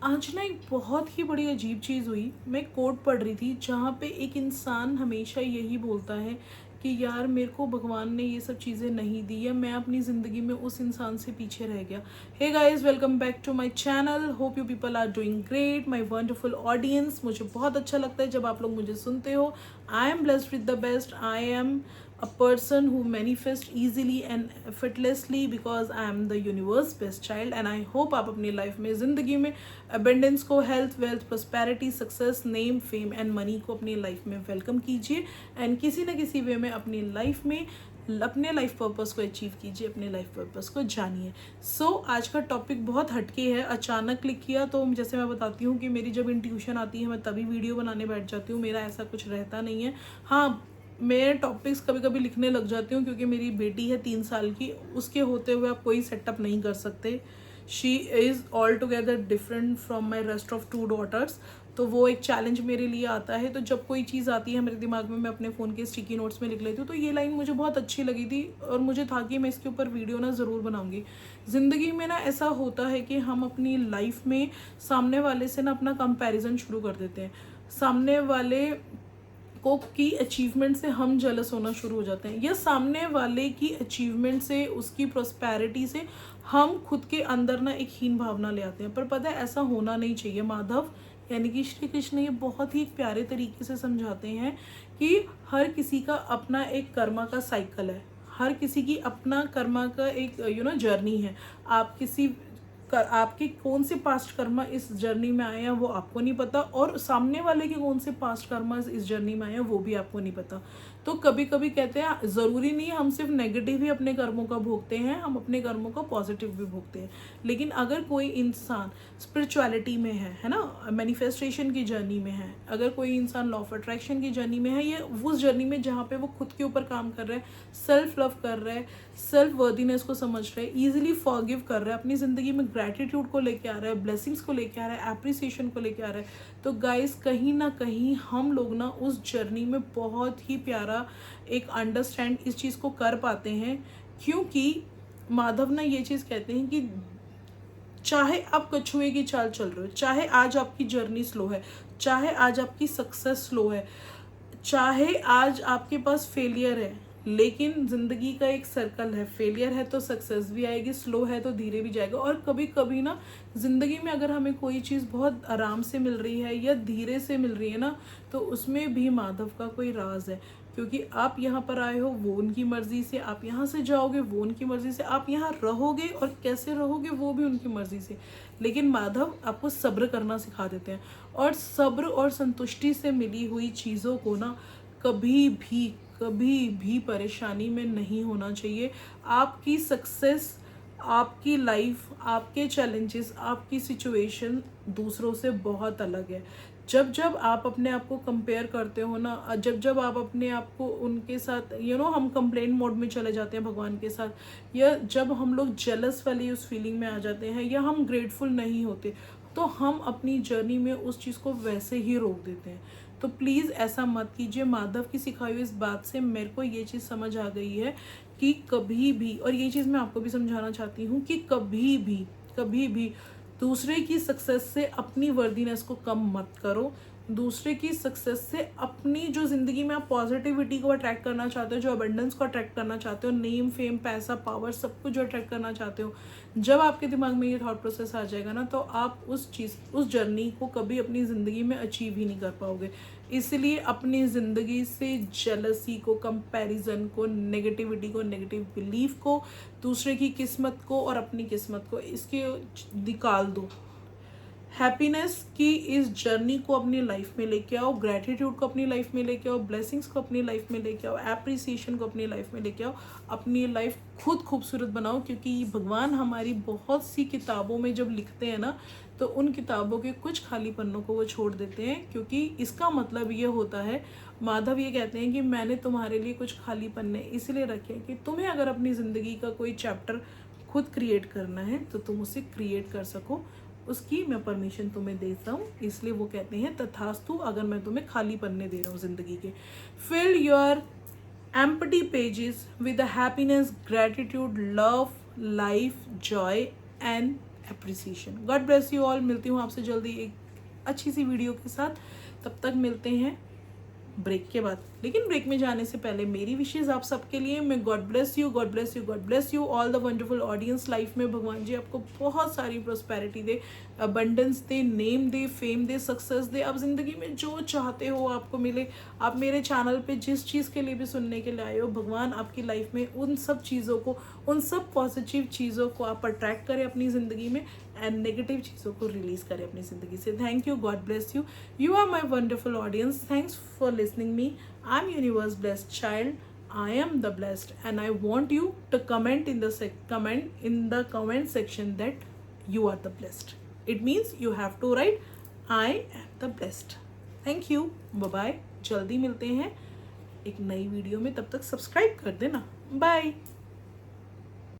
आज ना एक बहुत ही बड़ी अजीब चीज़ हुई। मैं कोट पढ़ रही थी जहाँ पे एक इंसान हमेशा यही बोलता है कि यार मेरे को भगवान ने ये सब चीज़ें नहीं दी है, मैं अपनी ज़िंदगी में उस इंसान से पीछे रह गया। Hey guys, welcome back to my channel. Hope you people are doing great. My wonderful audience, मुझे बहुत अच्छा लगता है जब आप लोग मुझे सुनते हो। I am blessed with the best. I am a person who manifests easily and effortlessly because I am the universe best child, and I hope आप अपनी लाइफ में ज़िंदगी में अबेंडेंस को, health, wealth, prosperity, success, name, fame and money को अपनी life में welcome कीजिए एंड किसी न किसी वे में अपनी लाइफ में अपने लाइफ पर्पस को अचीव कीजिए, अपने लाइफ पर्पस को जानिए। आज का टॉपिक बहुत हटके है, अचानक क्लिक किया। तो जैसे मैं बताती हूँ कि मेरी जब इंट्यूशन आती है मैं तभी वीडियो बनाने बैठ जाती हूँ, मेरा ऐसा कुछ रहता नहीं है। हाँ, मैं टॉपिक्स कभी कभी लिखने लग जाती हूँ क्योंकि मेरी बेटी है 3 साल की, उसके होते हुए आप कोई सेटअप नहीं कर सकते। She is all together different from my rest of 2 daughters. तो वो एक चैलेंज मेरे लिए आता है। तो जब कोई चीज़ आती है मेरे दिमाग में, मैं अपने फ़ोन के स्टिकी नोट्स में लिख लेती हूँ। तो ये लाइन मुझे बहुत अच्छी लगी थी और मुझे था कि मैं इसके ऊपर वीडियो ना ज़रूर बनाऊंगी। ज़िंदगी में ना ऐसा होता है कि हम अपनी लाइफ में सामने वाले से ना अपना कंपैरिजन शुरू कर देते हैं। सामने वाले को की अचीवमेंट से हम जेलस होना शुरू हो जाते हैं, या सामने वाले की अचीवमेंट से, उसकी प्रॉस्पेरिटी से हम खुद के अंदर ना एक हीन भावना ले आते हैं। पर पता है ऐसा होना नहीं चाहिए। माधव यानी कि श्री कृष्ण ये बहुत ही प्यारे तरीके से समझाते हैं कि हर किसी का अपना एक कर्मा का साइकिल है, हर किसी की अपना कर्मा का एक जर्नी है। आप किसी आपके कौन से पास्ट कर्मा इस जर्नी में आए हैं वो आपको नहीं पता, और सामने वाले के कौन से पास्ट कर्मा इस जर्नी में आए हैं वो भी आपको नहीं पता। तो कभी कभी कहते हैं ज़रूरी नहीं है हम सिर्फ नेगेटिव ही अपने कर्मों का भोगते हैं, हम अपने कर्मों का पॉजिटिव भी भोगते हैं। लेकिन अगर कोई इंसान स्पिरिचुअलिटी में है ना, मैनिफेस्टेशन की जर्नी में है, अगर कोई इंसान लॉ ऑफ अट्रैक्शन की जर्नी में है, ये उस जर्नी में जहाँ पे वो खुद के ऊपर काम कर रहा है, सेल्फ लव कर रहा है, सेल्फ वर्दीनेस को समझ रहा है, ईजिली फॉरगिव कर रहा है, अपनी ज़िंदगी में ग्रैटिट्यूड को लेके आ रहा है, ब्लेसिंग्स को लेके आ रहा है, एप्रिसिएशन को लेके आ रहा है, तो गाइस कहीं ना कहीं हम लोग ना उस जर्नी में बहुत ही प्यारा एक अंडरस्टैंड इस चीज़ को कर पाते हैं। क्योंकि माधव ना ये चीज़ कहते हैं कि चाहे आप कछुए की चाल चल रहे हो, चाहे आज आपकी जर्नी स्लो है, चाहे आज आपकी सक्सेस स्लो है, चाहे आज आपके पास फेलियर है, लेकिन ज़िंदगी का एक सर्कल है। फेलियर है तो सक्सेस भी आएगी, स्लो है तो धीरे भी जाएगा। और कभी कभी ना ज़िंदगी में अगर हमें कोई चीज़ बहुत आराम से मिल रही है या धीरे से मिल रही है ना, तो उसमें भी माधव का कोई राज है। क्योंकि आप यहाँ पर आए हो वो उनकी मर्ज़ी से, आप यहाँ से जाओगे वो उनकी मर्ज़ी से, आप यहाँ रहोगे और कैसे रहोगे वो भी उनकी मर्ज़ी से। लेकिन माधव आपको सब्र करना सिखा देते हैं, और सब्र और संतुष्टि से मिली हुई चीज़ों को ना कभी भी परेशानी में नहीं होना चाहिए। आपकी सक्सेस, आपकी लाइफ, आपके चैलेंजेस, आपकी सिचुएशन दूसरों से बहुत अलग है। जब जब आप अपने आप को कंपेयर करते हो ना, जब जब आप अपने आप को उनके साथ हम कंप्लेंट मोड में चले जाते हैं भगवान के साथ, या जब हम लोग जेलस वाली उस फीलिंग में आ जाते हैं, या हम ग्रेटफुल नहीं होते, तो हम अपनी जर्नी में उस चीज़ को वैसे ही रोक देते हैं। तो प्लीज़ ऐसा मत कीजिए। माधव की सिखाई हुई इस बात से मेरे को ये चीज़ समझ आ गई है कि कभी भी, और ये चीज़ मैं आपको भी समझाना चाहती हूँ कि कभी भी दूसरे की सक्सेस से अपनी वर्दीनेस को कम मत करो। दूसरे की सक्सेस से अपनी जो ज़िंदगी में आप पॉजिटिविटी को अट्रैक्ट करना चाहते हो, जो अबंडेंस को अट्रैक्ट करना चाहते हो, नेम, फेम, पैसा, पावर, सब कुछ जो अट्रैक्ट करना चाहते हो, जब आपके दिमाग में ये थॉट प्रोसेस आ जाएगा ना, तो आप उस जर्नी को कभी अपनी ज़िंदगी में अचीव ही नहीं कर पाओगे। इसलिए अपनी ज़िंदगी से जेलसी को, कंपैरिजन को, नेगेटिविटी को, नेगेटिव बिलीफ को, दूसरे की किस्मत को और अपनी किस्मत को इसके निकाल दो। हैप्पीनेस की इस जर्नी को अपनी लाइफ में लेके आओ, ग्रैटिट्यूड को अपनी लाइफ में लेके आओ, ब्लेसिंग्स को अपनी लाइफ में लेके आओ, एप्रिसिएशन को अपनी लाइफ में लेके आओ, अपनी लाइफ खुद खूबसूरत बनाओ। क्योंकि भगवान हमारी बहुत सी किताबों में जब लिखते हैं ना, तो उन किताबों के कुछ खाली पन्नों को वो छोड़ देते हैं, क्योंकि इसका मतलब ये होता है, माधव ये कहते हैं कि मैंने तुम्हारे लिए कुछ खाली पन्ने इसलिए रखे कि तुम्हें अगर अपनी ज़िंदगी का कोई चैप्टर खुद क्रिएट करना है तो तुम उसे क्रिएट कर सको, उसकी मैं परमिशन तुम्हें देता हूँ। इसलिए वो कहते हैं तथास्तु, अगर मैं तुम्हें खाली पन्ने दे रहा हूँ ज़िंदगी के, fill your empty pages with the happiness, gratitude, love, life, joy and appreciation. God bless you all. मिलती हूँ आपसे जल्दी एक अच्छी सी वीडियो के साथ। तब तक मिलते हैं ब्रेक के बाद। लेकिन ब्रेक में जाने से पहले मेरी विशेष आप सबके लिए, मैं God bless you, God bless you, God bless you all the wonderful audience. Life में भगवान जी आपको बहुत सारी प्रोस्पेरिटी दे, अबंडेंस दे, नेम दे, फेम दे, सक्सेस दे। आप जिंदगी में जो चाहते हो आपको मिले। आप मेरे चैनल पे जिस चीज़ के लिए भी सुनने के लिए आए हो, भगवान आपकी लाइफ में उन सब चीज़ों को, उन सब पॉजिटिव चीज़ों को आप अट्रैक्ट करें अपनी ज़िंदगी में, एंड नेगेटिव चीज़ों को रिलीज़ करें अपनी ज़िंदगी से। Thank you, God bless you. You are my wonderful audience. Thanks for listening me. I am universe blessed child. I am the blessed, and I want you to comment in the comment section that you are the blessed. It means you have to write I am the blessed. Thank you. Bye bye. जल्दी मिलते हैं एक नई video में। तब तक subscribe कर देना। बाय।